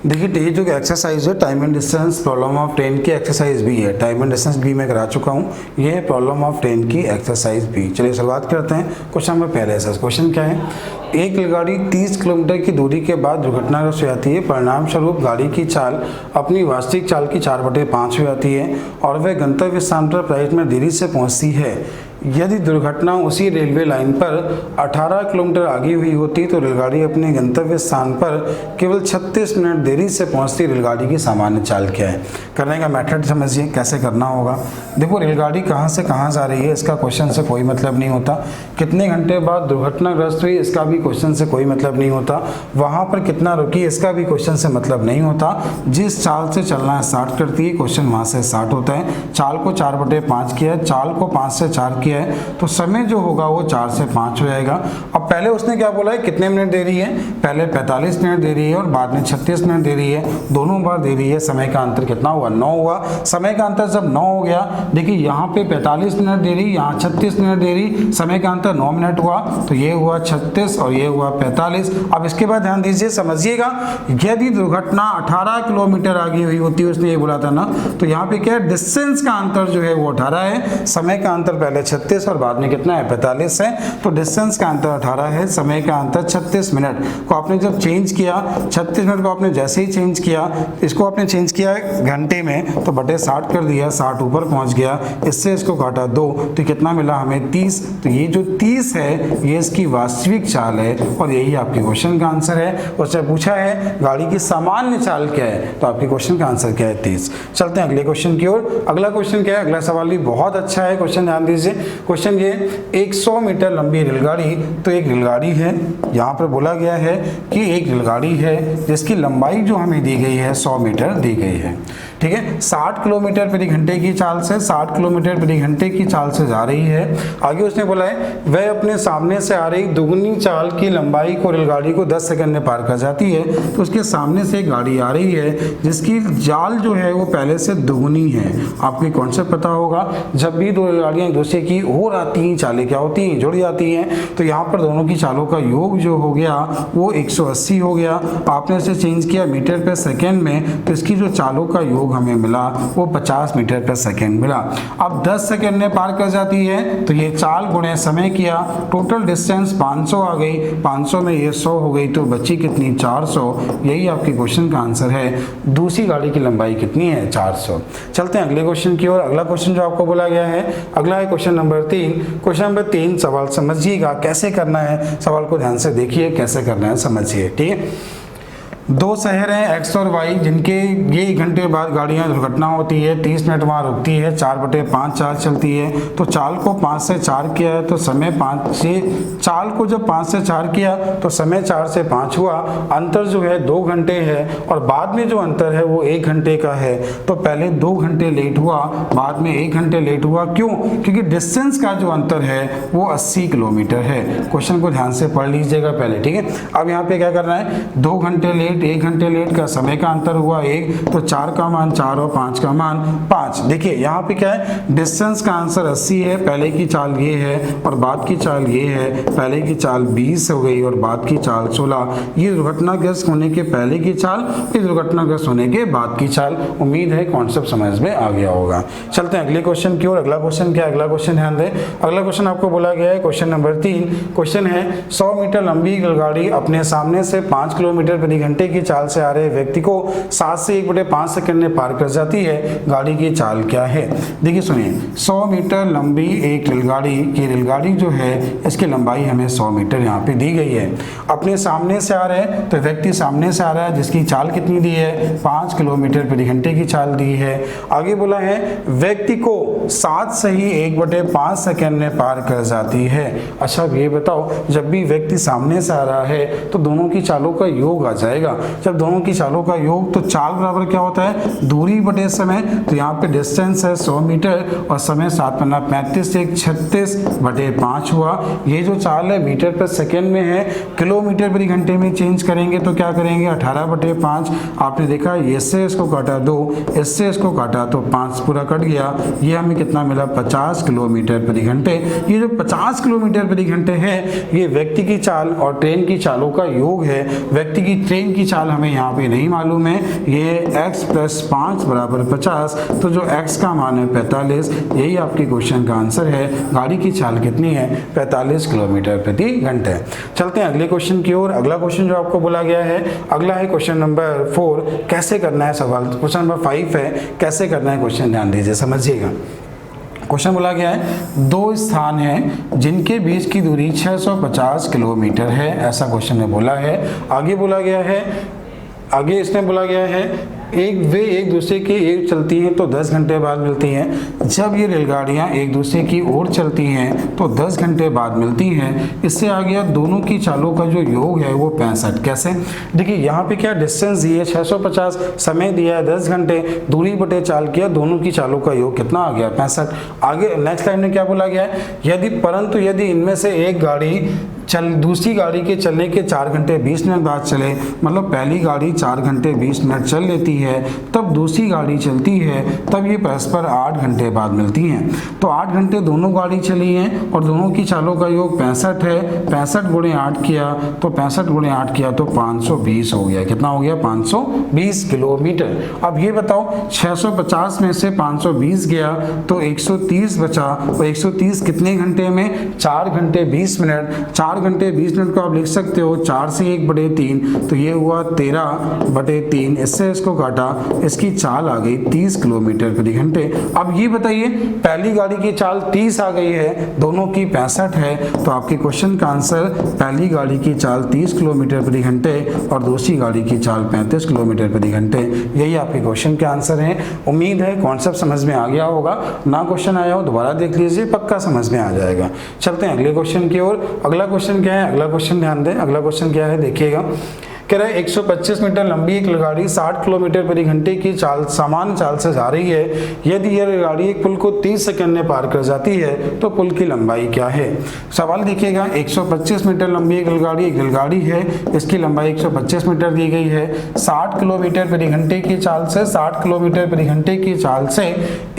देखिए, ये जो एक्सरसाइज है time and distance problem of train की एक्सरसाइज भी है। टाइम एंड डिस्टेंस भी मैं करा चुका हूँ। ये है प्रॉब्लम ऑफ ट्रेन की एक्सरसाइज भी। चलिए शुरुआत करते हैं। क्वेश्चन नंबर पहले से क्वेश्चन क्या है, एक रेलगाड़ी 30 किलोमीटर की दूरी के बाद दुर्घटनाग्रस्त हो जाती है। परिणाम स्वरूप गाड़ी की चाल अपनी वास्तविक चाल की 4/5 हो जाती है और वह गंतव्य स्थान पर प्राइवेट में देरी से पहुंचती है। यदि दुर्घटना उसी रेलवे लाइन पर 18 किलोमीटर आगे हुई होती तो रेलगाड़ी अपने गंतव्य स्थान पर केवल 36 मिनट देरी से पहुंचती। रेलगाड़ी की सामान्य चाल क्या है? करने का मेथड समझिए कैसे करना होगा। देखो, रेलगाड़ी कहां से कहां जा रही है इसका क्वेश्चन से कोई मतलब नहीं होता। कितने घंटे बाद दुर्घटनाग्रस्त हुई इसका भी क्वेश्चन से कोई मतलब नहीं होता। वहां पर कितना रुकी इसका भी क्वेश्चन से मतलब नहीं होता। जिस चाल से चलना स्टार्ट करती है क्वेश्चन वहां से स्टार्ट होता है। चाल को 4/5 किया है, चाल को 5 से 4 किया है, तो समय जो होगा वो 4 से 5 हो जाएगा। अब पहले उसने क्या बोला है, कितने मिनट दे रही है? पहले 45 मिनट दे रही है और बाद में 36 मिनट दे रही है। दोनों बार दे रही है। समय का अंतर कितना हुआ? 9 हुआ। समय का अंतर जब 9 हो गया, देखिए यहाँ पे 45 मिनट दे रही, यहाँ 36 मिनट दे रही, समय का अंतर 9 मिनट हुआ, तो ये हुआ 36 और ये हुआ 45। अब इसके बाद ध्यान दीजिए, समझिएगा, यदि दुर्घटना 18 किलोमीटर आगे हुई होती, उसने ये बोला था ना, तो यहाँ पे क्या है, डिस्टेंस का अंतर जो है वो 18 है, समय का अंतर पहले 36 और बाद में कितना है, 45 है। तो डिस्टेंस का अंतर 18 है, समय का अंतर 36 मिनट को आपने जब चेंज किया, 36 मिनट को आपने जैसे ही चेंज किया, इसको आपने चेंज किया घंटे में, तो बटे 60 कर दिया, 60 ऊपर पहुंच गया, इससे इसको काटा 2, तो कितना मिला हमें? 30। तो ये जो 30 है ये इसकी वास्तविक चाल है और यही आपके क्वेश्चन का आंसर है। उससे पूछा है गाड़ी की सामान्य चाल क्या है, तो आपके क्वेश्चन का आंसर क्या है? 30। चलते हैं अगले क्वेश्चन की ओर। अगला क्वेश्चन क्या है? अगला सवाल भी बहुत अच्छा है, क्वेश्चन ध्यान दीजिए। क्वेश्चन ये, 100 मीटर लंबी रेलगाड़ी, तो एक रेलगाड़ी है, यहाँ पर बोला गया है कि एक रेलगाड़ी है जिसकी लंबाई जो हमें दी गई है 100 मीटर दी गई है, ठीक है। 60 किलोमीटर प्रति घंटे की चाल से 60 किलोमीटर प्रति घंटे की चाल से जा रही है। आगे उसने बोला है वह अपने सामने से आ रही दुगनी चाल की लंबाई को रेलगाड़ी को 10 सेकंड में पार कर जाती है। तो उसके सामने से एक गाड़ी आ रही है जिसकी चाल जो है वो पहले से दुगनी है। आपको कॉन्सेप्ट पता होगा, जब भी दो रेलगाड़ियां एक दूसरे की और आती हैं, चालें क्या होती हैं, जुड़ जाती हैं, तो यहाँ पर दोनों की चालों का योग जो हो गया वो 180 हो गया। आपने इसे चेंज किया मीटर पर सेकेंड में, तो इसकी जो चालों का योग हमें मिला वो 50 मीटर पर सेकेंड मिला। अब 10 सेकेंड में पार कर जाती है, तो ये चाल गुणे समय किया, टोटल डिस्टेंस 500 आ गई, 500 में ये 100 हो गई, तो बची कितनी? 400। यही आपके क्वेश्चन का आंसर है। दूसरी गाड़ी की लंबाई कितनी है? 400। चलते हैं अगले क्वेश्चन की ओर। अगला क्वेश्चन जो आपको बोला गया है, अगला है क्वेश्चन नंबर 3। क्वेश्चन नंबर 3 सवाल समझिएगा कैसे करना है, सवाल को ध्यान से देखिए कैसे करना है, समझिए, ठीक है। दो शहर हैं एक्स और वाई, जिनके ये 1 घंटे बाद गाड़ियां दुर्घटना होती है, 30 मिनट वहाँ रुकती है, 4/5 चाल चलती है। तो चाल को 5 से 4 किया है, तो समय 5 से, चाल को जब 5 से 4 किया तो समय 4 से 5 हुआ। अंतर जो है 2 घंटे है और बाद में जो अंतर है वो 1 घंटे का है। तो पहले 2 घंटे लेट हुआ, बाद में 1 घंटे लेट हुआ। क्यों? क्योंकि डिस्टेंस का जो अंतर है वो 80 किलोमीटर है। क्वेश्चन को ध्यान से पढ़ लीजिएगा पहले, ठीक है। अब यहाँ पे क्या करना है, 2 घंटे लेट, 1 घंटे लेट का समय का अंतर हुआ 1, तो 4 का मान 4 और 5 का मान 5। देखिए यहाँ पे क्या है, डिस्टेंस का आंसर 80 है, पहले की चाल ये है और बाद की चाल ये है। पहले की चाल 20 हो गई और बाद की चाल 16। ये दुर्घटनाग्रस्त होने के पहले की चाल, ये दुर्घटनाग्रस्त होने के बाद की चाल। उम्मीद है कॉन्सेप्ट समझ में आ गया होगा। चलते हैं अगले क्वेश्चन की ओर। अगला क्वेश्चन क्या है? अगला क्वेश्चन ध्यान दें। अगला क्वेश्चन आपको बोला गया है क्वेश्चन नंबर 3। क्वेश्चन है 100 मीटर लंबी रेलगाड़ी अपने सामने से 5 किलोमीटर प्रति घंटे की चाल से आ रहे व्यक्ति को 7 से 1/5 सेकंड में पार कर जाती है। गाड़ी की चाल क्या है? देखिए सुनिए, 100 मीटर लंबी एक रेलगाड़ी की, रेलगाड़ी जो है इसकी लंबाई हमें 100 मीटर यहाँ पे दी गई है। अपने सामने से आ रहे हैं, तो व्यक्ति सामने से आ रहा है जिसकी चाल कितनी दी है? 5 किलोमीटर प्रति घंटे की चाल दी है। आगे बोला है व्यक्ति को 7 से ही 1/5 सेकंड में पार कर जाती है। अच्छा ये बताओ, जब भी व्यक्ति सामने से आ रहा है तो दोनों की चालों का योग आ जाएगा। जब दोनों की चालों का योग, तो चाल बराबर क्या होता है? दूरी बटे समय। तो यहाँ पे डिस्टेंस है 100 मीटर और समय 7×35 से 36/5 हुआ। ये जो चाल है मीटर पर सेकेंड में है, किलोमीटर प्रति घंटे में चेंज करेंगे तो क्या करेंगे? 18/5। आपने देखा इससे इसको काटा 2, इससे इसको काटा तो 5 पूरा कट गया। ये हमें कितना मिला? 50 किलोमीटर प्रति घंटे। ये जो 50 किलोमीटर प्रति घंटे है ये व्यक्ति की चाल और ट्रेन की चालों का योग है। व्यक्ति की ट्रेन की की चाल हमें यहाँ पे नहीं मालूम है, ये x + 5 = 50, तो जो x का मान है 45, यही आपके क्वेश्चन का आंसर है। गाड़ी की चाल कितनी है? 45 किलोमीटर प्रति घंटे। चलते हैं अगले क्वेश्चन की ओर। अगला क्वेश्चन जो आपको बोला गया है, अगला है क्वेश्चन नंबर 4, कैसे करना है सवाल। क्वेश्चन नंबर 5 है, कैसे करना है क्वेश्चन, ध्यान दीजिए, समझिएगा। क्वेश्चन बोला गया है, दो स्थान हैं जिनके बीच की दूरी 650 किलोमीटर है, ऐसा क्वेश्चन में बोला है। आगे बोला गया है, आगे इसमें बोला गया है वे एक दूसरे की एक चलती हैं तो 10 घंटे बाद मिलती हैं। जब ये रेलगाड़ियाँ एक दूसरे की ओर चलती हैं तो 10 घंटे बाद मिलती हैं। इससे आ गया दोनों की चालों का जो योग है वो 65। कैसे? देखिए यहाँ पे क्या डिस्टेंस दी है 650, समय दिया है 10 घंटे, दूरी बटे चाल किया, दोनों की चालों का योग कितना आ गया? 65। आगे नेक्स्ट लाइन में क्या बोला गया है, यदि इनमें से एक गाड़ी दूसरी गाड़ी के चलने के 4 घंटे 20 मिनट बाद चले, मतलब पहली गाड़ी 4 घंटे 20 मिनट चल लेती है, तब दूसरी गाड़ी चलती है, तब ये परस्पर 8 घंटे बाद मिलती हैं। तो 8 घंटे दोनों गाड़ी चली हैं और दोनों की चालों का योग 65 है। 65 × 8 किया तो 65 × 8 किया तो 520 हो गया। कितना हो गया? 520 किलोमीटर। अब ये बताओ 650 में से 520 गया तो 130 बचा, और 130 कितने घंटे में? 4 घंटे 20 मिनट। 4 घंटे 20 मिनट को आप लिख सकते हो 4 से 1/3, तो ये हुआ 13/3। इससे इसको काटा, इसकी चाल आ गई 30 किलोमीटर प्रति घंटे। अब ये बताइए, पहली गाड़ी की चाल 30 आ गई है, दोनों की 65 है, तो आपके क्वेश्चन का आंसर पहली गाड़ी की चाल 30 किलोमीटर प्रति घंटे और दूसरी गाड़ी की चाल 35 किलोमीटर प्रति घंटे, यही आपके क्वेश्चन के आंसर हैं। उम्मीद है कॉन्सेप्ट समझ में आ गया होगा। ना क्वेश्चन आया हो दोबारा देख लीजिए, पक्का समझ में आ जाएगा। चलते हैं अगले क्वेश्चन की ओर। अगला क्वेश्चन क्या है? अगला क्वेश्चन ध्यान दें, अगला क्वेश्चन क्या है देखिएगा। कह रहा है 125 मीटर लंबी एक रेलगाड़ी 60 किलोमीटर प्रति घंटे की चाल सामान्य चाल से जा रही है। यदि यह रेलगाड़ी एक पुल को 30 सेकंड में पार कर जाती है तो पुल की लंबाई क्या है? सवाल देखिएगा, 125 मीटर लंबी एक रेलगाड़ी है, इसकी लंबाई 125 मीटर दी गई है। 60 किलोमीटर प्रति घंटे की चाल से 60 किलोमीटर प्रति घंटे की चाल से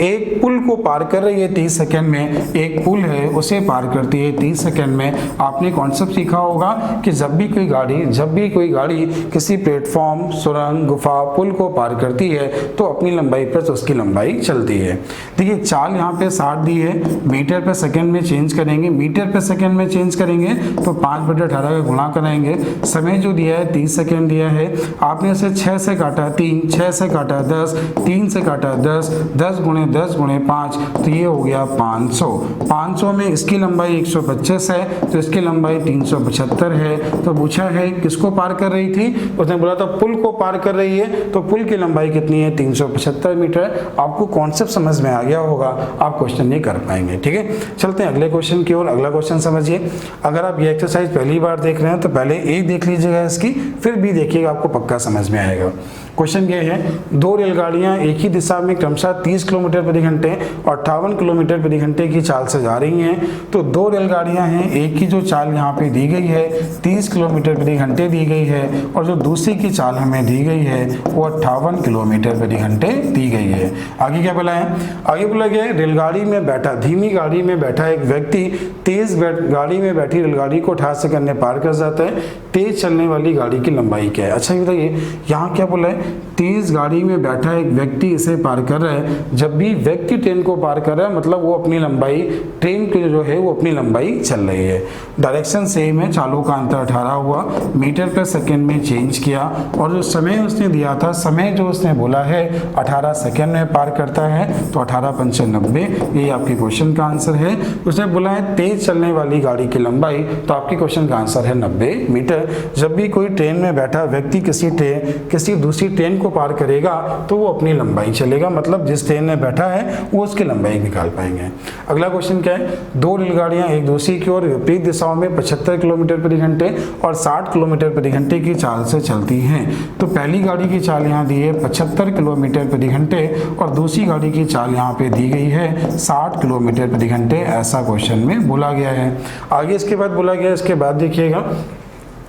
एक पुल को पार कर रही है 30 सेकेंड में। एक पुल है उसे पार करती है 30 सेकेंड में। आपने कॉन्सेप्ट सीखा होगा कि जब भी कोई गाड़ी किसी प्लेटफॉर्म, सुरंग, गुफा, पुल को पार करती है तो अपनी लंबाई पर उसकी लंबाई चलती है। देखिए चाल यहाँ पे 60 दी है, मीटर पर सेकंड में चेंज करेंगे, मीटर पर सेकंड में चेंज करेंगे तो 5/18 का गुणा करेंगे। समय जो दिया है 30 सेकंड दिया है, आपने इसे 6 से काटा 3, 6 से काटा 10, 3 से काटा 10, 10 × 10 × 5, तो ये हो गया 500। 500 में इसकी लंबाई 125 है तो इसकी लंबाई 375 है। तो पूछा है किसको पार कर रही थी, उसने बोला था पुल को पार कर रही है, तो पुल की लंबाई कितनी है? 375 मीटर। आपको कॉन्सेप्ट समझ में आ गया होगा, आप क्वेश्चन नहीं कर पाएंगे। ठीक है, चलते हैं अगले क्वेश्चन की ओर। अगला क्वेश्चन समझिए। अगर आप ये एक्सरसाइज पहली बार देख रहे हैं तो पहले ए देख लीजिएगा इसकी, फिर बी देखिएगा, आपको पक्का समझ में आएगा। क्वेश्चन ये है, दो रेलगाड़ियां एक ही दिशा में क्रमशः 30 किलोमीटर प्रति घंटे और 58 किलोमीटर प्रति घंटे की चाल से जा रही हैं। तो दो रेलगाड़ियां हैं, एक की जो चाल यहाँ पे दी गई है 30 किलोमीटर प्रति घंटे दी गई है और जो दूसरी की चाल हमें दी गई है वो 58 किलोमीटर प्रति घंटे दी गई है। आगे क्या बोला है? आगे बोला गया है रेलगाड़ी में बैठा, धीमी गाड़ी में बैठा एक व्यक्ति तेज गाड़ी में बैठी रेलगाड़ी को 18 सेकंड में पार कर जाता है। तेज चलने वाली गाड़ी की लंबाई क्या है? अच्छा बताइए, यहाँ क्या बोला है? तेज गाड़ी में बैठा एक व्यक्ति इसे पार कर रहा है। जब भी व्यक्ति ट्रेन को पार कर रहा है मतलब वो अपनी लंबाई, ट्रेन की जो है वो अपनी लंबाई चल रही है। डायरेक्शन सेम है, चालों का अंतर 18 हुआ, मीटर पर सेकंड में चेंज किया और जो समय उसने दिया था, समय जो उसने बोला है 18 सेकंड में पार करता है, तो 18 × 5 = 90, ये आपके क्वेश्चन का आंसर है। उसने बोला है तेज चलने वाली गाड़ी की लंबाई, तो आपके क्वेश्चन का आंसर है 90 मीटर। जब भी कोई ट्रेन में बैठा व्यक्ति किसी दूसरी ट्रेन को पार करेगा तो वो अपनी लंबाई चलेगा, मतलब जिस ट्रेन में बैठा है वो उसकी लंबाई निकाल पाएंगे। अगला क्वेश्चन क्या है? दो रेलगाड़ियां एक दूसरी की ओर विपरीत दिशाओं में 75 किलोमीटर प्रति घंटे और 60 किलोमीटर प्रति घंटे की चाल से चलती हैं। तो पहली गाड़ी की चाल यहाँ दी है 75 किलोमीटर प्रति घंटे और दूसरी गाड़ी की चाल यहाँ पे दी गई है 60 किलोमीटर प्रति घंटे, ऐसा क्वेश्चन में बोला गया है। आगे इसके बाद बोला गया, इसके बाद देखिएगा,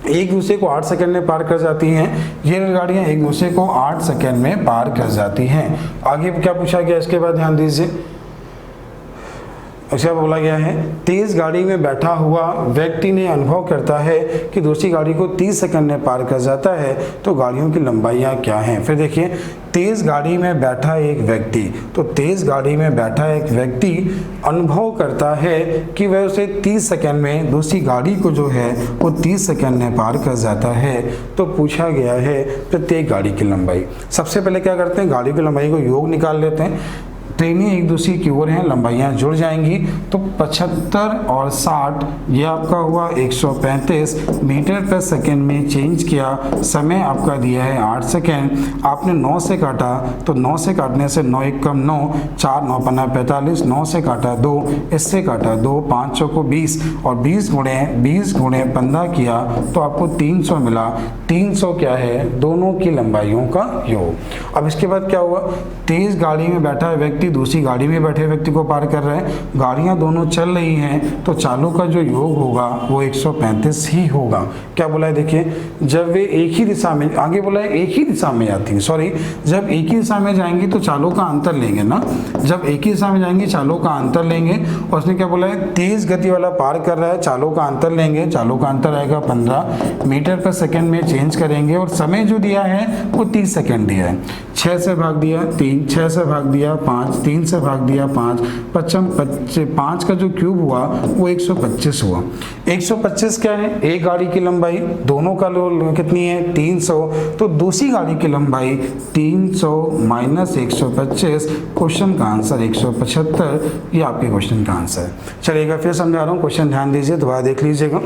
एक दूसरे को 8 सेकंड में पार कर जाती हैं। ये रेलगाड़ियाँ एक दूसरे को 8 सेकंड में पार कर जाती हैं। आगे क्या पूछा गया इसके बाद ध्यान दीजिए। उसके बाद बोला गया है तेज गाड़ी में बैठा हुआ व्यक्ति ने अनुभव करता है कि दूसरी गाड़ी को 30 सेकंड में पार कर जाता है, तो गाड़ियों की लंबाइयाँ क्या हैं। फिर देखिए तेज गाड़ी में बैठा एक व्यक्ति, तो तेज गाड़ी में बैठा एक व्यक्ति अनुभव करता है कि वह उसे 30 सेकंड में दूसरी गाड़ी को जो है वो 30 सेकंड में पार कर जाता है। तो पूछा गया है प्रत्येक गाड़ी की लंबाई। सबसे पहले क्या करते हैं, गाड़ी की लंबाई को योग निकाल लेते हैं। ट्रेनें एक दूसरे की ओर हैं, लंबाइयाँ जुड़ जाएंगी, तो 75 और 60 ये आपका हुआ 135 मीटर पर सेकेंड में चेंज किया। समय आपका दिया है 8 सेकेंड। आपने 9 से काटा, तो 9 से काटने से 9 एक कम 9, 4 9 15 45, 9 से काटा 2, इससे काटा 2, 5 चौको 20 और 20 गुणे 15 किया तो आपको 300 मिला। 300 क्या है, दोनों की लंबाइयों का योग। अब इसके बाद क्या हुआ, तेज गाड़ी में बैठा व्यक्ति दूसरी गाड़ी में बैठे व्यक्ति को पार कर रहा है। गाड़ियां दोनों चल रही हैं, तो चालों का जो योग होगा वो 135 ही होगा। क्या बोला है, देखिए जब वे एक ही दिशा में, आगे बोला है एक ही दिशा में जाती है, सॉरी जब एक ही दिशा में जाएंगी तो चालों का अंतर लेंगे ना, जब एक ही दिशा में जाएंगे चालों का अंतर लेंगे। और उसने क्या बोला है, तेज गति वाला पार कर रहा है, चालों का अंतर लेंगे, चालों का अंतर आएगा 15 मीटर पर सेकेंड में चेंज करेंगे। और समय जो दिया है वो 30 सेकेंड दिया है। 6 से भाग दिया 3, 6 से भाग दिया 5, 3 से भाग दिया 5, 5 का जो क्यूब हुआ वो 125 हुआ। 125 क्या है, एक गाड़ी की लंबाई, दोनों का कितनी है 300, तो दूसरी गाड़ी की लंबाई 300 माइनस 125, क्वेश्चन का आंसर 175। ये आपके क्वेश्चन का आंसर है। चलिएगा फिर समझा रहा हूँ, क्वेश्चन ध्यान दीजिए, दोबारा देख लीजिएगा।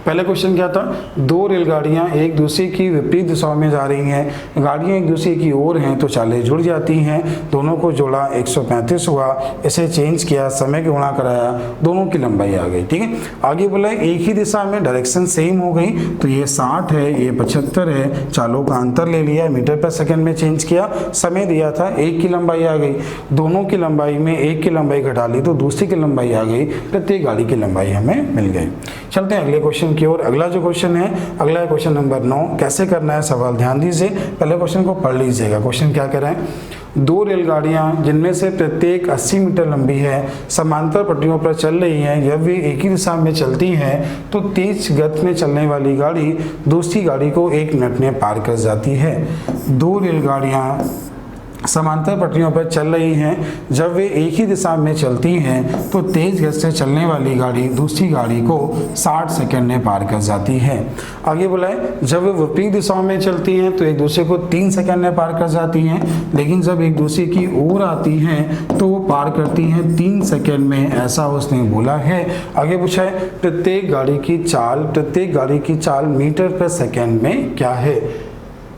पहले क्वेश्चन क्या था, दो रेलगाड़ियाँ एक दूसरे की विपरीत दिशाओं में जा रही हैं, गाड़ियाँ एक दूसरे की ओर हैं तो चालें जुड़ जाती हैं, दोनों को जोड़ा 135 हुआ, इसे चेंज किया, समय के गुणा कराया, दोनों की लंबाई आ गई। ठीक है, आगे बोला है एक ही दिशा में डायरेक्शन सेम हो गई, तो ये 60 है, ये 75 है, चालों का अंतर ले लिया, मीटर पर सेकंड में चेंज किया, समय दिया था, एक की लंबाई आ गई, दोनों की लंबाई में एक की लंबाई घटा ली तो दूसरी की लंबाई आ गई, प्रत्येक गाड़ी की लंबाई हमें मिल गई। चलते हैं अगले क्वेश्चन की ओर। अगला जो क्वेश्चन है, अगला है क्वेश्चन नंबर 9। कैसे करना है सवाल ध्यान दीजिए, पहले क्वेश्चन को पढ़ लीजिएगा। क्वेश्चन क्या कह रहे हैं, दो रेलगाड़ियां जिनमें से प्रत्येक 80 मीटर लंबी है समांतर पटरियों पर चल रही हैं, जब वे एक ही दिशा में चलती हैं तो तेज गति में चलने वाली गाड़ी दूसरी गाड़ी को 1 मिनट में पार कर जाती है। दो रेलगाड़ियां समांतर पटरियों पर चल रही हैं, जब वे एक ही दिशा में चलती हैं तो तेज गति से चलने वाली गाड़ी दूसरी गाड़ी को 60 सेकंड में पार कर जाती है। आगे बोला है जब वे विपरीत दिशाओं में चलती हैं तो एक दूसरे को 3 सेकंड में पार कर जाती हैं, लेकिन जब एक दूसरे की ओर आती हैं तो वो पार करती हैं 3 सेकंड में, ऐसा उसने बोला है। आगे पूछा है प्रत्येक गाड़ी की चाल मीटर पर सेकंड में क्या है,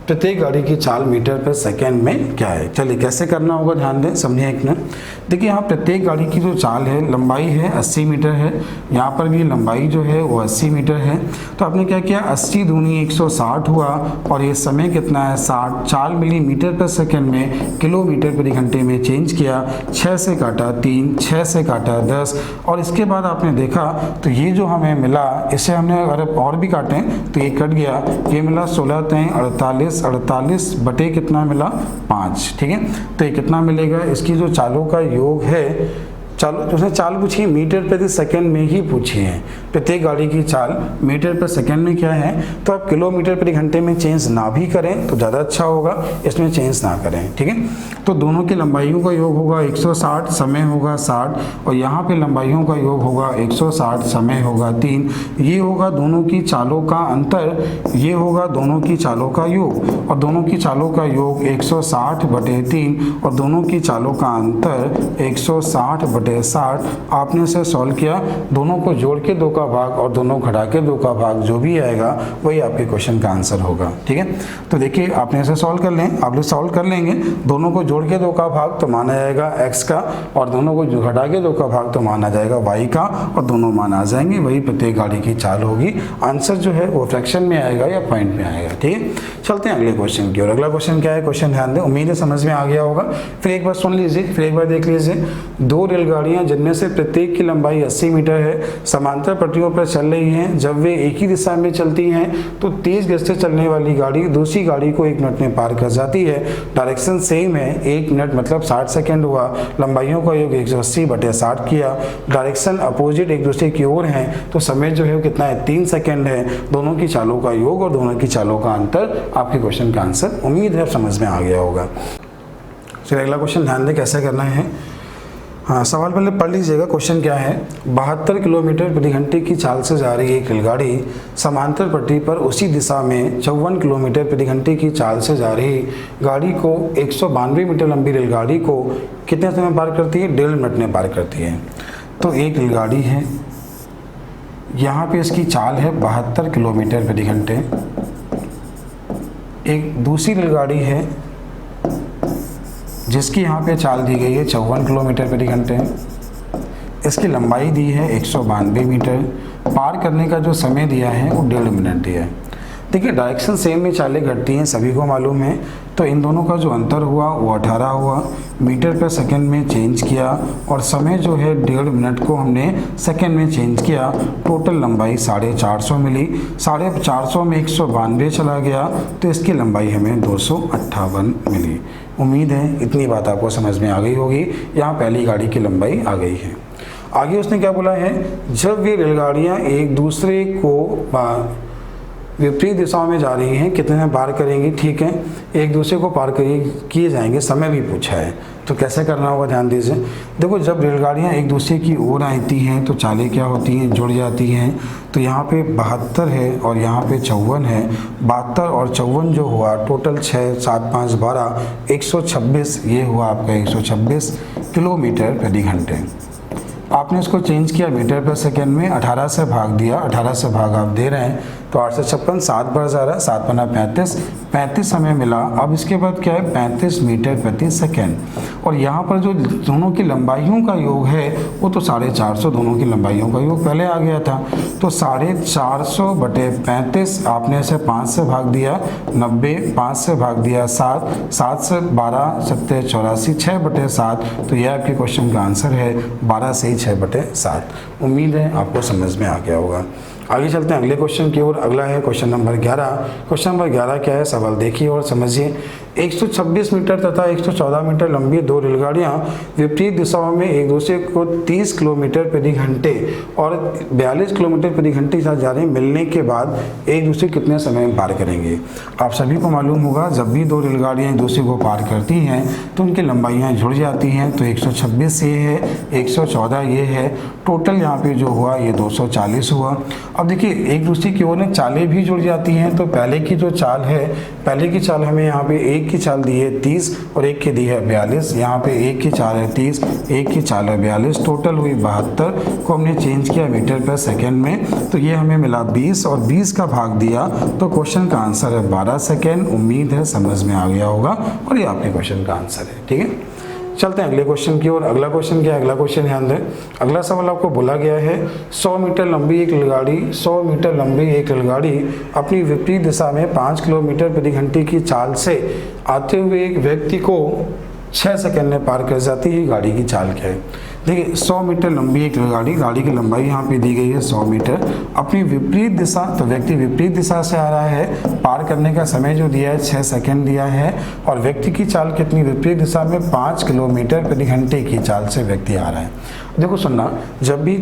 प्रत्येक गाड़ी की चाल मीटर पर सेकंड में क्या है। चलिए कैसे करना होगा ध्यान दें, समझिए एक मिनट। देखिए यहाँ प्रत्येक गाड़ी की जो चाल है, लंबाई है 80 मीटर है, यहाँ पर भी लंबाई जो है वो 80 मीटर है। तो आपने क्या किया, 80 दूनी 160 हुआ और ये समय कितना है 60, चाल मिली मीटर पर सेकंड में, किलोमीटर प्रति घंटे में चेंज किया, 6 से काटा 3, 6 से काटा 10 और इसके बाद आपने देखा तो ये जो हमें मिला, इसे हमने अगर और भी काटें तो ये कट गया, ये मिला 16 3 48 बटे कितना मिला 5। ठीक है, तो ये कितना मिलेगा, इसकी जो चालों का योग है, चाल उसने चाल पूछी है मीटर प्रति सेकंड में ही पूछी है। प्रत्येक गाड़ी की चाल मीटर पर सेकंड में क्या है, तो आप किलोमीटर प्रति घंटे में चेंज ना भी करें तो ज़्यादा अच्छा होगा, इसमें चेंज ना करें। ठीक है, तो दोनों की लंबाइयों का योग होगा 160, समय होगा 60 और यहाँ पे लंबाइयों का योग होगा 160, समय होगा 3। ये होगा दोनों की चालों का अंतर, ये होगा दोनों की चालों का योग और दोनों की चालों का योग 160 बटे 3 और दोनों की चालों का अंतर 160 बटे 60। आपने इसे सॉल्व किया, दोनों को जोड़ के 2 का भाग और दोनों घटा के 2 का भाग, जो भी आएगा वही आपके क्वेश्चन का आंसर होगा। ठीक है, तो देखिए आपने इसे सॉल्व कर लें, आप लोग सॉल्व कर लेंगे, दोनों को जोड़ के 2 का भाग तो माना जाएगा x का और दोनों को घटा के 2 का भाग तो माना जाएगा y का और दोनों मान आ जाएंगे, वही प्रत्येक गाड़ी की चाल होगी। आंसर जो है वो फ्रैक्शन में आएगा या पॉइंट में आएगा। ठीक है, चलते हैं अगले क्वेश्चन की ओर। अगला क्वेश्चन क्या है, क्वेश्चन ध्यान दें, उम्मीद है समझ में आ गया होगा। फिर एक बार सुन लीजिए, फिर एक बार देख लीजिए। दो रेलगाड़ियां रेलगाड़ियां जिनमें से प्रत्येक की लंबाई 80 मीटर है समांतर पटरियों पर चल रही हैं। जब वे एक ही दिशा में चलती हैं तो तेज गति से चलने वाली गाड़ी दूसरी गाड़ी को 1 मिनट में पार कर जाती है। डायरेक्शन सेम है, 1 मिनट मतलब 60 सेकेंड हुआ। लंबाइयों का योग 180/60 किया। डायरेक्शन अपोजिट एक दूसरे की ओर हैं तो समय जो है वो कितना है, 3 सेकेंड है। दोनों की चालों का योग और दोनों की चालों का अंतर आपके क्वेश्चन का आंसर। उम्मीद है समझ में आ गया होगा। चलिए अगला क्वेश्चन ध्यान दें कैसे करना है। हाँ, सवाल पहले पढ़ लीजिएगा। क्वेश्चन क्या है, 72 किलोमीटर प्रति घंटे की चाल से जा रही एक रेलगाड़ी समांतर पटरी पर उसी दिशा में 54 किलोमीटर प्रति घंटे की चाल से जा रही गाड़ी को 192 मीटर लंबी रेलगाड़ी को कितने समय पार करती है, 1.5 मिनट में पार करती है। तो एक रेलगाड़ी है, यहाँ पे इसकी चाल है 72 किलोमीटर प्रति घंटे। एक दूसरी रेलगाड़ी है जिसकी यहाँ पे चाल दी गई है 54 किलोमीटर प्रति घंटे। इसकी लंबाई दी है 192 मीटर। पार करने का जो समय दिया है वो 1.5 मिनट दिया है। देखिए डायरेक्शन सेम में चालें घटती हैं, सभी को मालूम है। तो इन दोनों का जो अंतर हुआ वो 18 हुआ। मीटर पर सेकंड में चेंज किया और समय जो है 1.5 मिनट को हमने सेकंड में चेंज किया। टोटल लंबाई 450 मिली। 450 में 192 चला गया तो इसकी लंबाई हमें 258 मिली। उम्मीद है इतनी बात आपको समझ में आ गई होगी। यहाँ पहली गाड़ी की लंबाई आ गई है। आगे उसने क्या बोला है, जब ये रेलगाड़ियाँ एक दूसरे को विपरीत दिशाओं में जा रही हैं कितने में पार करेंगी। ठीक है, एक दूसरे को पार किए जाएंगे, समय भी पूछा है तो कैसे करना होगा ध्यान दीजिए। देखो जब रेलगाड़ियाँ एक दूसरे की ओर आती हैं तो चालें क्या होती हैं, जुड़ जाती हैं। तो यहाँ पे 72 है और यहाँ पे 54 है। 72 और 54 जो हुआ टोटल 6, 7, 5, 12, 126। ये हुआ आपका 126 किलोमीटर प्रति घंटे। आपने इसको चेंज किया मीटर पर सेकेंड में, 18 से भाग दिया। 18 से भाग आप दे रहे हैं तो 8 से 56, 7 बढ़ जा रहा है, 7 बना 35 हमें मिला। अब इसके बाद क्या है, 35 मीटर प्रति सेकेंड। और यहाँ पर जो दोनों की लंबाइयों का योग है वो तो 450 दोनों की लंबाइयों का योग पहले आ गया था। तो 450/35 आपने इसे 5 से भाग दिया 90, 5 से भाग दिया 7, 7 से 12, 7, 84, 6/7। तो यह आपके क्वेश्चन का आंसर है 12 से 6/7। उम्मीद है आपको समझ में आ गया होगा। आगे चलते हैं अगले क्वेश्चन की ओर। अगला है क्वेश्चन नंबर 11। क्वेश्चन नंबर 11 क्या है, सवाल देखिए और समझिए। 126 मीटर तथा 114 मीटर लंबी दो रेलगाड़ियां विपरीत दिशाओं में एक दूसरे को 30 किलोमीटर प्रति घंटे और 42 किलोमीटर प्रति घंटे के साथ जा रही हैं। मिलने के बाद एक दूसरे कितने समय में पार करेंगे। आप सभी को मालूम होगा जब भी दो रेलगाड़ियां एक दूसरे को पार करती हैं तो उनकी लंबाइयां जुड़ जाती हैं। तो 126 ये है, 114 ये है, टोटल यहाँ पे जो हुआ ये 240 हुआ। अब देखिए एक दूसरे की ओर चालें भी जुड़ जाती हैं। तो पहले की जो चाल है, पहले की चाल हमें यहाँ पे एक की चाल दी है 30 और एक की दी है 42। यहाँ पे एक की चाल है 30, एक की चाल है 42, टोटल हुई 72 को हमने चेंज किया मीटर पर सेकेंड में। तो ये हमें मिला 20 और 20 का भाग दिया तो क्वेश्चन का आंसर है 12 सेकेंड। उम्मीद है समझ में आ गया होगा और ये आपके क्वेश्चन का आंसर है। ठीक है, चलते हैं अगले क्वेश्चन की ओर। अगला क्वेश्चन क्या है, अगला क्वेश्चन ध्यान दें। अगला सवाल आपको बोला गया है 100 मीटर लंबी एक रेलगाड़ी 100 मीटर लंबी एक रेलगाड़ी अपनी विपरीत दिशा में 5 किलोमीटर प्रति घंटे की चाल से आते हुए एक व्यक्ति को 6 सेकंड में पार कर जाती है। गाड़ी की चाल क्या है। देखिए 100 मीटर लंबी एक रेलगाड़ी, गाड़ी की लंबाई यहाँ पे दी गई है 100 मीटर, अपनी विपरीत दिशा, तो व्यक्ति विपरीत दिशा से आ रहा है, पार करने का समय जो दिया है 6 सेकंड दिया है और व्यक्ति की चाल कितनी, विपरीत दिशा में 5 किलोमीटर प्रति घंटे की चाल से व्यक्ति आ रहा है। देखो सुनना, जब भी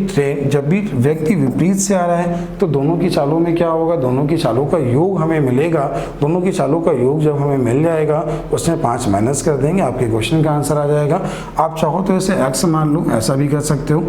व्यक्ति विपरीत से आ रहा है तो दोनों की चालों में क्या होगा, दोनों की चालों का योग हमें मिलेगा। दोनों की चालों का योग जब हमें मिल जाएगा उसमें 5 माइनस कर देंगे, आपके क्वेश्चन का आंसर आ जाएगा। आप चाहो तो इसे x मान लो, ऐसा भी कर सकते हो।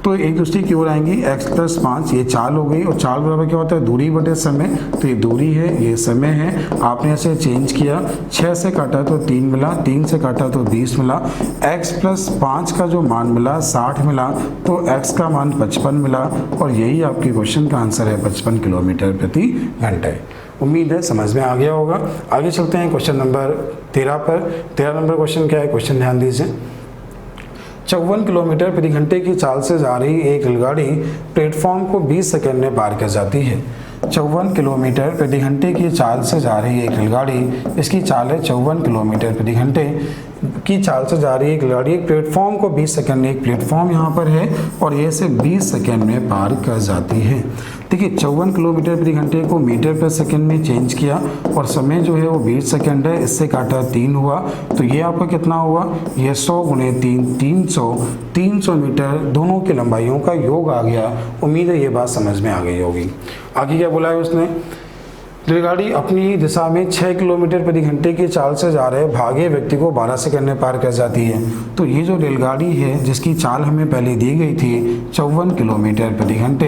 तो एक दूसरे की ओर आएंगी, x + 5 ये चाल हो गई और चाल बराबर क्या होता है, दूरी बटे समय। तो ये दूरी है, ये समय है। आपने इसे चेंज किया, 6 से काटा तो 3 मिला, 3 से काटा तो 20 मिला। x + 5 का जो मान मिला 60 मिला, तो x का मान 55 मिला और यही आपके क्वेश्चन का आंसर है 55 किलोमीटर प्रति घंटे। उम्मीद है समझ में आ गया होगा। आगे चलते हैं क्वेश्चन नंबर 13 पर। 13 नंबर क्वेश्चन क्या है, क्वेश्चन ध्यान दीजिए। 54 किलोमीटर प्रति घंटे की चाल से जा रही एक रेलगाड़ी प्लेटफॉर्म को 20 सेकंड में पार कर जाती है। 54 किलोमीटर प्रति घंटे की चाल से जा रही है एक रेलगाड़ी। इसकी चाल है 54 किलोमीटर प्रति घंटे की चाल से जा रही है एक रेलगाड़ी। एक प्लेटफॉर्म को 20 सेकंड में, एक प्लेटफॉर्म यहाँ पर है और ये से 20 सेकंड में पार कर जाती है। देखिए 54 किलोमीटर प्रति घंटे को मीटर पर सेकंड में चेंज किया और समय जो है वो 20 सेकंड है, इससे काटा 3 हुआ, तो ये आपका कितना हुआ, ये 100 गुणे 3 300 मीटर दोनों की लंबाइयों का योग आ गया। उम्मीद है ये बात समझ में आ गई होगी। आगे क्या बोला है उसने, रेलगाड़ी अपनी ही दिशा में 6 किलोमीटर प्रति घंटे की चाल से जा रहे भागे व्यक्ति को 12 सेकंड में पार कर जाती है। तो ये जो रेलगाड़ी है जिसकी चाल हमें पहले दी गई थी 54 किलोमीटर प्रति घंटे,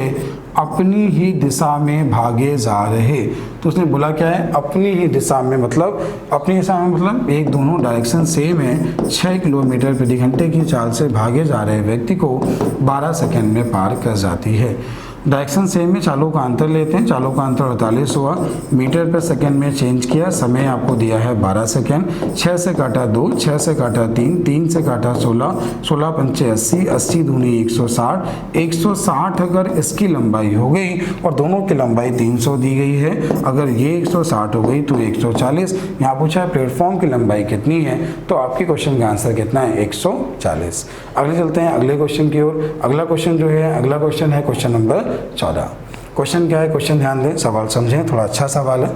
अपनी ही दिशा में भागे जा रहे, तो उसने बोला क्या है, अपनी ही दिशा में, मतलब अपनी दिशा में मतलब एक दोनों डायरेक्शन सेम है। 6 किलोमीटर प्रति घंटे की चाल से भागे जा रहे व्यक्ति को 12 सेकंड में पार कर जाती है। डायरेक्शन सेम में चालों का अंतर लेते हैं। चालों का अंतर 48 हुआ, मीटर पर सेकंड में चेंज किया, समय आपको दिया है 12 सेकंड। 6 से काटा 2, 6 से काटा 3, 3 से काटा 16, 16 पंचे 80, 80 दूनी 160, 160 अगर इसकी लंबाई हो गई और दोनों की लंबाई 300 दी गई है, अगर ये 160 हो गई तो 140। यहाँ पूछा है प्लेटफॉर्म की लंबाई कितनी है, तो आपके क्वेश्चन का आंसर कितना है, 140। अगले चलते हैं अगले क्वेश्चन की ओर। अगला क्वेश्चन जो है, अगला क्वेश्चन है क्वेश्चन नंबर 14। क्वेश्चन क्या है, क्वेश्चन ध्यान दें, सवाल समझें, थोड़ा अच्छा सवाल है।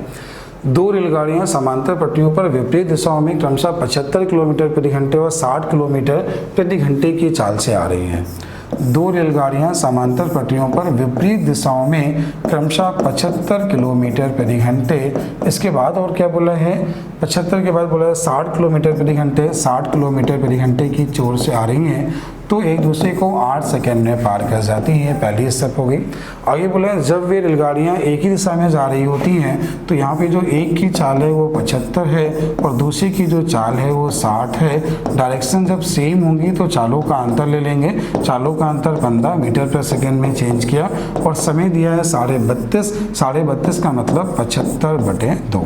दो रेलगाड़ियां समांतर पटरियों पर विपरीत दिशाओं में क्रमशः 75 किलोमीटर प्रति घंटे और 60 किलोमीटर प्रति घंटे की चाल से आ रही हैं। दो रेलगाड़ियां समांतर पटरियों पर विपरीत दिशाओं में क्रमशः 75 किलोमीटर प्रति घंटे, इसके बाद और क्या बोला है, 75 के बाद बोला है 60 किलोमीटर प्रति घंटे, 60 किलोमीटर प्रति घंटे की जोर से आ रही हैं, तो एक दूसरे को 8 सेकंड में पार कर जाती हैं। पहली स्टेप हो गई। आगे बोला है जब वे रेलगाड़ियां एक ही दिशा में जा रही होती हैं, तो यहाँ पे जो एक की चाल है वो 75 है और दूसरी की जो चाल है वो 60 है। डायरेक्शन जब सेम होंगी तो चालों का अंतर ले लेंगे। चालों का अंतर 15 मीटर पर सेकेंड में चेंज किया और समय दिया है 32.5, 32.5 का मतलब 75/2।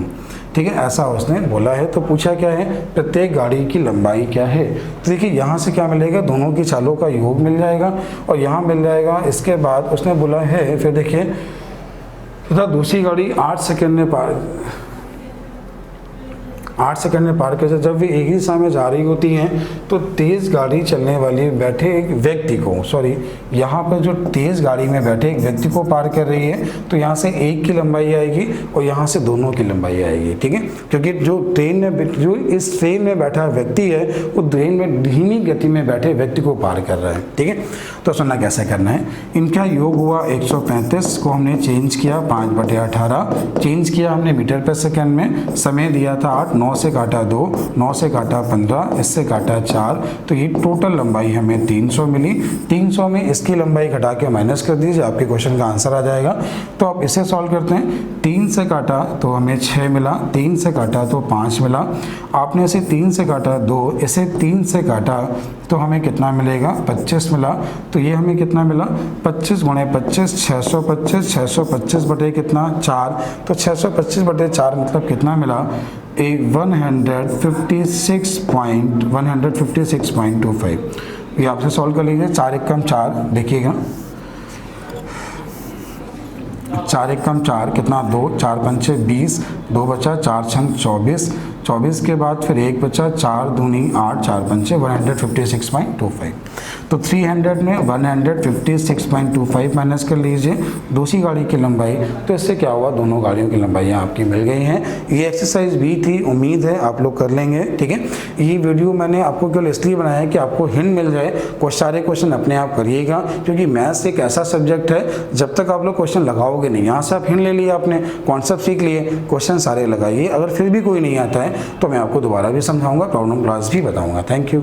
ठीक है, ऐसा उसने बोला है। तो पूछा क्या है, प्रत्येक गाड़ी की लंबाई क्या है। तो देखिए यहाँ से क्या मिलेगा, दोनों की चालों का योग मिल जाएगा और यहाँ मिल जाएगा। इसके बाद उसने बोला है, फिर देखिए तो दूसरी गाड़ी 8 सेकंड में पार कर, जब वे एक ही दिशा में जा रही होती हैं तो तेज़ गाड़ी चलने वाली बैठे एक व्यक्ति को, यहाँ पर जो तेज़ गाड़ी में बैठे एक व्यक्ति को पार कर रही है, तो यहाँ से एक की लंबाई आएगी और यहाँ से दोनों की लंबाई आएगी। ठीक है, क्योंकि जो इस ट्रेन में बैठा व्यक्ति है वो ट्रेन में धीमी गति में बैठे व्यक्ति को पार कर रहा है। ठीक है, तो सुनना कैसे करना है। इनका योग हुआ 135 को हमने चेंज किया 5/18, चेंज किया हमने मीटर पर सेकेंड में, समय दिया था 8, 9 से काटा 2, 9 से काटा 15, इससे काटा 4, तो ये टोटल लंबाई हमें 300 मिली। 300 में इसकी लंबाई घटा के माइनस कर दीजिए, आपके क्वेश्चन का आंसर आ जाएगा। तो आप इसे सॉल्व करते हैं। 3 से काटा तो हमें 6 मिला, 3 से काटा तो 5 मिला, आपने इसे 3 से काटा 2, इसे 3 से काटा तो हमें कितना मिलेगा, 25 मिला। तो ये हमें कितना मिला, 25 गुणे 25 625, 625 बटे कितना 4, तो 625/4 मतलब कितना मिला, 156.25। ये आपसे सॉल्व कर लीजिए। 4 एकम 4, देखिएगा 4 एकम 4 कितना 2, 4 पंचे 20, 2 बचा, 4 छंग 24, 24 के बाद फिर 1 बचा, 4 दूनी 8, 4 पंचे 156.25। तो 300 में 156.25 माइनस कर लीजिए दूसरी गाड़ी की लंबाई, तो इससे क्या हुआ, दोनों गाड़ियों की लंबाइयाँ आपकी मिल गई हैं। ये एक्सरसाइज भी थी, उम्मीद है आप लोग कर लेंगे। ठीक है, ये वीडियो मैंने आपको केवल इसलिए बनाया है कि आपको हिंट मिल जाए। सारे क्वेश्चन अपने आप करिएगा, क्योंकि मैथ्स एक ऐसा सब्जेक्ट है जब तक आप लोग क्वेश्चन लगाओगे नहीं, यहाँ से आप हिंट ले लिए, आपने कॉन्सेप्ट सीख लिए, क्वेश्चन सारे लगाइए। अगर फिर भी कोई नहीं आता है तो मैं आपको दोबारा भी समझाऊंगा, प्रॉब्लम क्लास भी बताऊंगा। Thank you.